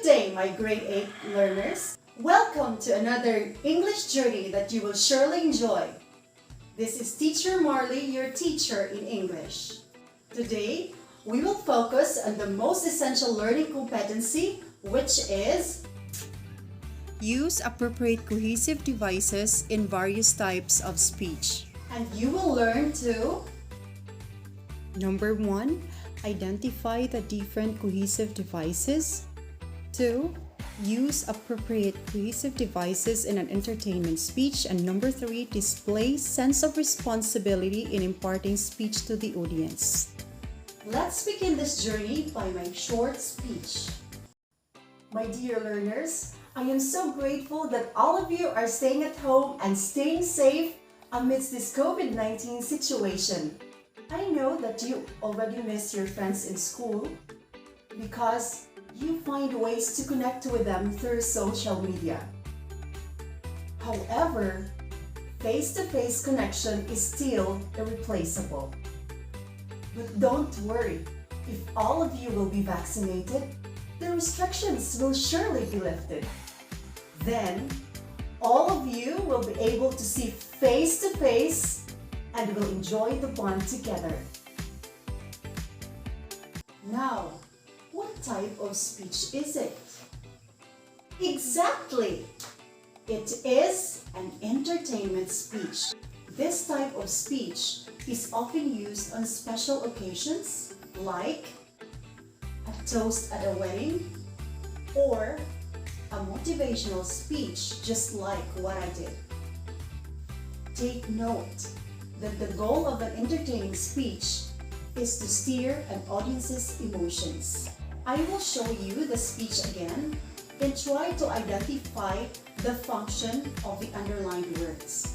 day, my grade 8 learners. Welcome to another English journey that you will surely enjoy. This is Teacher Marley, your teacher in English. Today, we will focus on the most essential learning competency, which is use appropriate cohesive devices in various types of speech. And you will learn to Number 1, identify the different cohesive devices. 2, use appropriate cohesive devices in an entertainment speech. And number 3, display sense of responsibility in imparting speech to the audience. Let's begin this journey by my short speech. My dear learners, I am so grateful that all of you are staying at home and staying safe amidst this COVID-19 situation. I know that you already miss your friends in school because you find ways to connect with them through social media. However, face-to-face connection is still irreplaceable. But don't worry, if all of you will be vaccinated, the restrictions will surely be lifted. Then, all of you will be able to see face-to-face and will enjoy the bond together. Now, what type of speech is it? Exactly! It is an entertainment speech. This type of speech is often used on special occasions like a toast at a wedding or a motivational speech just like what I did. Take note that the goal of an entertaining speech is to steer an audience's emotions. I will show you the speech again and try to identify the function of the underlined words.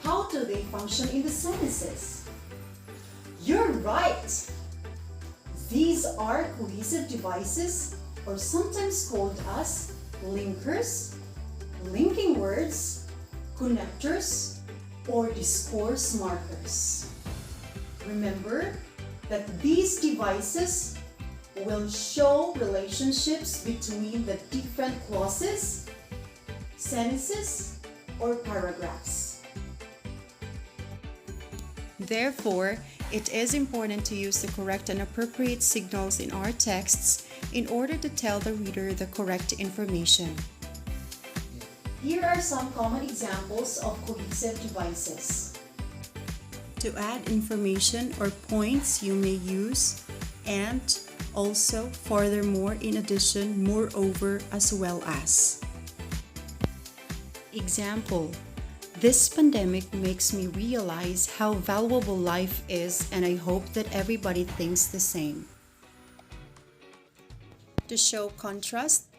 How do they function in the sentences? You're right! These are cohesive devices, or sometimes called as linkers, linking words, connectors, or discourse markers. Remember that these devices will show relationships between the different clauses, sentences, or paragraphs. Therefore, it is important to use the correct and appropriate signals in our texts in order to tell the reader the correct information. Here are some common examples of cohesive devices. To add information or points, you may use and, also, furthermore, in addition, moreover, as well as. Example: this pandemic makes me realize how valuable life is, and I hope that everybody thinks the same. To show contrast,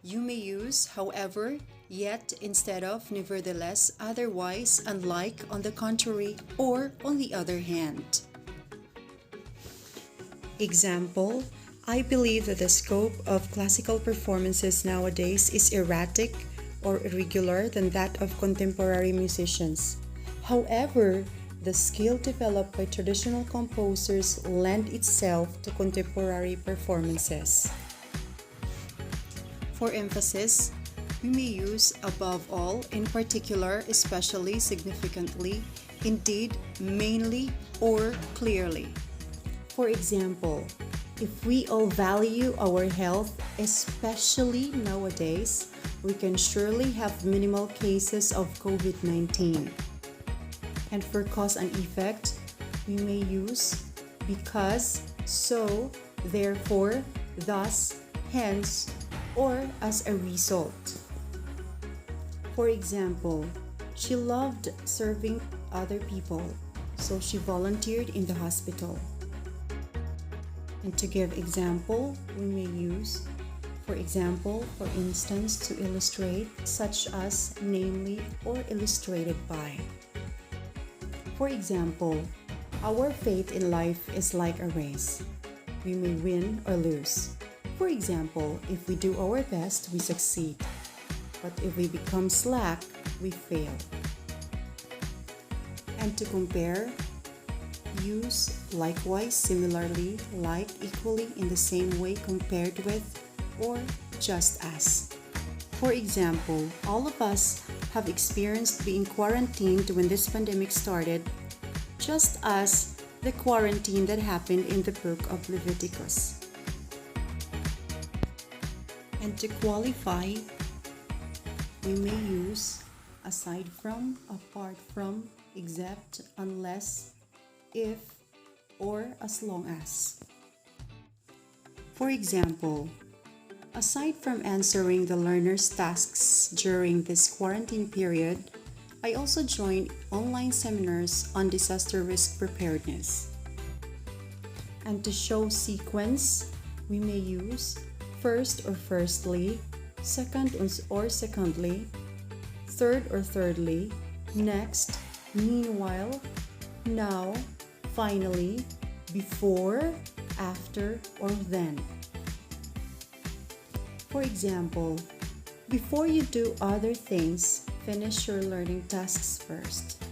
you may use however, yet instead of, nevertheless, otherwise, unlike, on the contrary, or on the other hand. Example: I believe that the scope of classical performances nowadays is erratic or irregular than that of contemporary musicians. However, the skill developed by traditional composers lend itself to contemporary performances. For emphasis, we may use above all, in particular, especially, significantly, indeed, mainly, or clearly. For example, if we all value our health, especially nowadays, we can surely have minimal cases of COVID-19. And for cause and effect, we may use because, so, therefore, thus, hence, or as a result. For example, she loved serving other people, so she volunteered in the hospital. And to give example, we may use for example, for instance, to illustrate, such as, namely, or illustrated by. For example, our faith in life is like a race. We may win or lose. For example, if we do our best, we succeed. But if we become slack, we fail. And to compare, use likewise, similarly, like, equally, in the same way, compared with, or just as. For example, all of us have experienced being quarantined when this pandemic started, just as the quarantine that happened in the book of Leviticus. And to qualify, we may use aside from, apart from, except, unless, if, or as long as. For example, aside from answering the learner's tasks during this quarantine period, I also joined online seminars on disaster risk preparedness. And to show sequence, we may use first or firstly, second or secondly, third or thirdly, next, meanwhile, now, finally, before, after, or then. For example, before you do other things, finish your learning tasks first.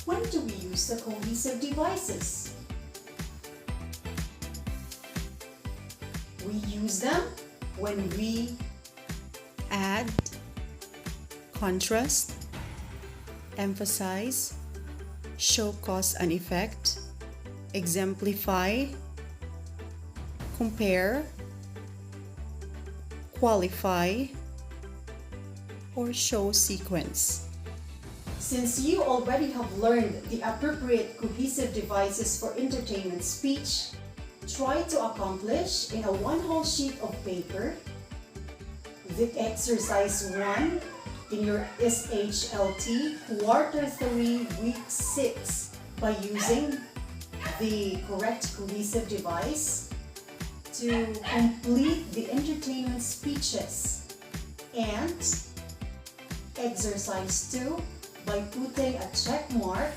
When do we use the cohesive devices? We use them when we Add, contrast, emphasize, show cause and effect, exemplify, compare, qualify, or show sequence. Since you already have learned the appropriate cohesive devices for entertainment speech, try to accomplish in a one whole sheet of paper the exercise 1 in your SHLT quarter 3 week 6 by using the correct cohesive device to complete the entertainment speeches, and exercise 2 by putting a check mark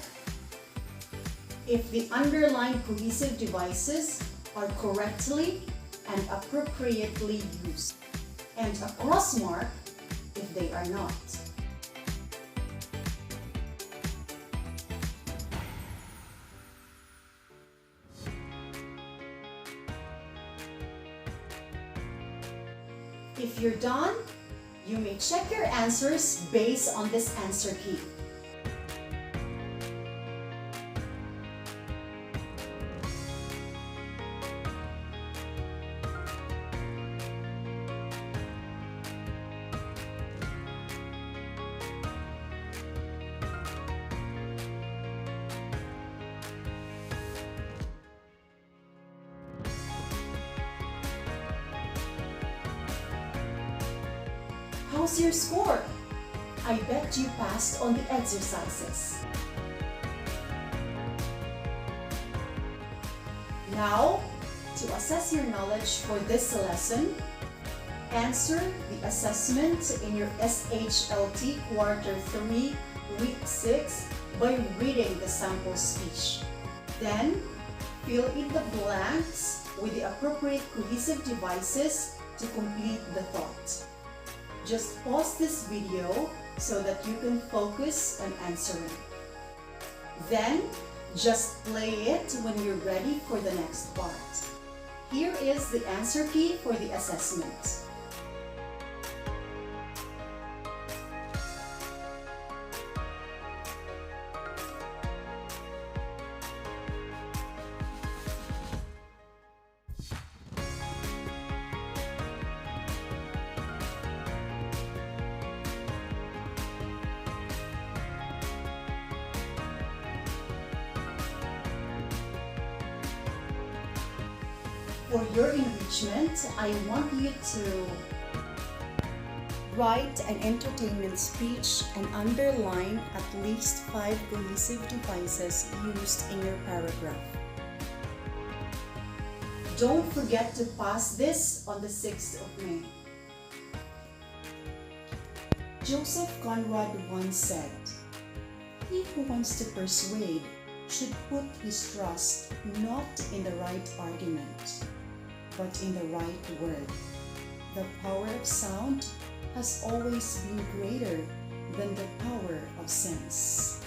if the underlined cohesive devices are correctly and appropriately used, and a cross mark if they are not. If you're done, you may check your answers based on this answer key. How's your score? I bet you passed on the exercises. Now, to assess your knowledge for this lesson, answer the assessment in your SHLT quarter 3 week 6 by reading the sample speech. Then, fill in the blanks with the appropriate cohesive devices to complete the thought. Just pause this video so that you can focus on answering. Then, just play it when you're ready for the next part. Here is the answer key for the assessment. For your enrichment, I want you to write an entertainment speech and underline at least 5 cohesive devices used in your paragraph. Don't forget to pass this on the 6th of May. Joseph Conrad once said, "He who wants to persuade should put his trust not in the right argument, but in the right word. The power of sound has always been greater than the power of sense."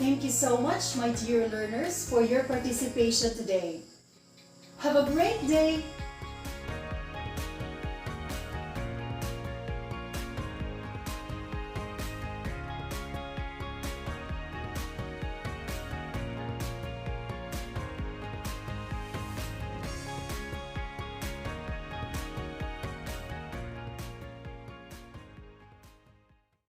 Thank you so much, my dear learners, for your participation today. Have a great day!